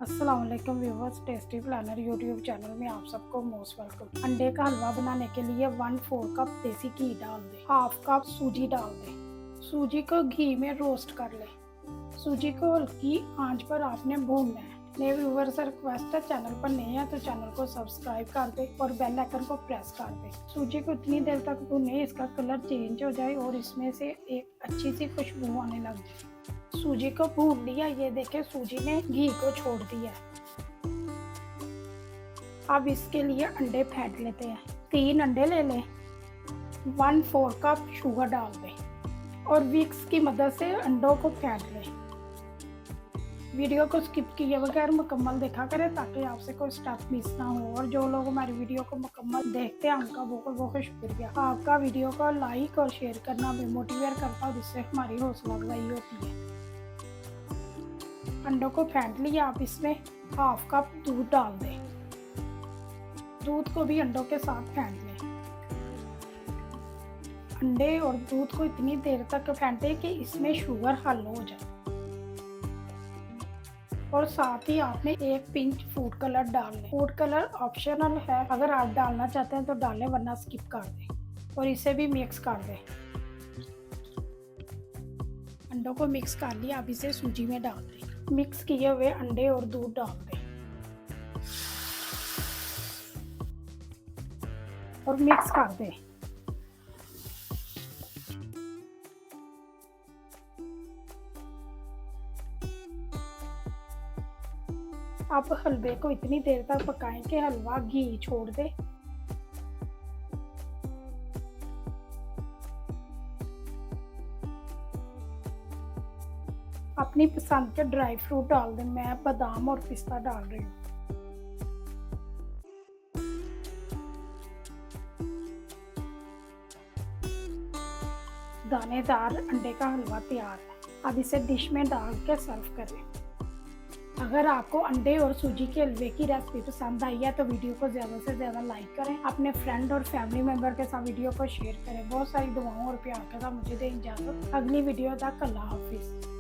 अस्सलाम वालेकुम viewers, tasty planner YouTube channel में आप सबको मोस्ट वेलकम। अंडे का हलवा बनाने के लिए 1/4 कप देसी घी डाल दें, हाफ कप सूजी डाल दें। सूजी को घी में रोस्ट कर लें। सूजी को हल्की आंच पर आपने भूनना है। नए व्यूवर से रिक्वेस्ट है, चैनल पर नए हैं तो चैनल को सब्सक्राइब कर दें और बेल आइकन को प्रेस कर दें। सूजी को इतनी देर तक भूनें इसका कलर चेंज हो जाए और इसमें से एक अच्छी सी खुशबू आने लग जाए। सूजी को भून लिया, ये देखें सूजी ने घी को छोड़ दिया। अब इसके लिए अंडे फेंट लेते हैं। 3 अंडे ले लें, 1/4 कप शुगर डाल दें और विक्स की मदद से अंडों को फेंट लें। वीडियो को स्किप किए बगैर मुकम्मल देखा करें ताकि आपसे कोई स्टेप मिस ना हो। और जो लोग हमारी वीडियो को मुकम्मल देखते हैं उनका बहुत बहुत शुक्रिया। आपका वीडियो को लाइक और शेयर करना भी मोटिवेट करता है, जिससे हमारी हौसला अफजाई होती है। अंडों को फेंट लिया, आप इसमें हाफ कप दूध डाल दें। दूध को भी अंडों के साथ फेंट लें। अंडे और दूध को इतनी देर तक फेंटें कि इसमें शुगर हल हो जाए। और साथ ही आपने 1 पिंच फूड कलर डाल लें। फूड कलर ऑप्शनल है, अगर आप डालना चाहते हैं तो डालें वरना स्किप कर दें। और इसे भी मिक्स कर दें। अंडों को मिक्स कर लिया, अब इसे सूजी में डाल दें। मिक्स किए हुए अंडे और दूध डाल दें और मिक्स कर दें। अब हलवे को इतनी देर तक पकाएं कि हलवा घी छोड़ दे। अपनी पसंद के ड्राई फ्रूट डाल दें, मैं बादाम और पिस्ता डाल रही हूँ। दानेदार अंडे का हलवा तैयार है। अब इसे डिश में डाल के सर्व करें। अगर आपको अंडे और सूजी के हलवे की रेसिपी पसंद आई है तो वीडियो को ज़्यादा से ज़्यादा लाइक करें। अपने फ्रेंड और फैमिली मेंबर के साथ वीडियो को शेयर करें। बहुत सारी दुआओं और प्यार के साथ मुझे दें इजाज़त। अगली वीडियो तक अल्लाह हाफिज़।